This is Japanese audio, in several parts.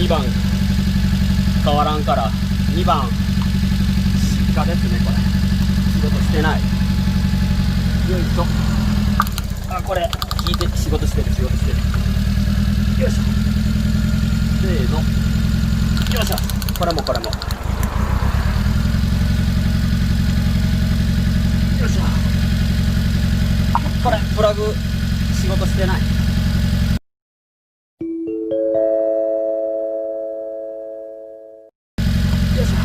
2番変わらんから2番失火ですね。これ仕事してない。よいしょ。あ、これ引いて仕事してる。よいしょ。せーの。よいしょ。これもよいしょ。これプラグ仕事してない。よいしょ。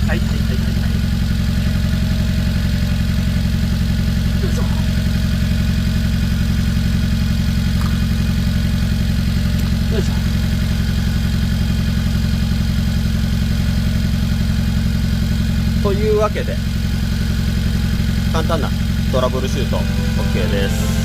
はい。よいしょ。よいしょ。というわけで簡単なトラブルシュート OK です。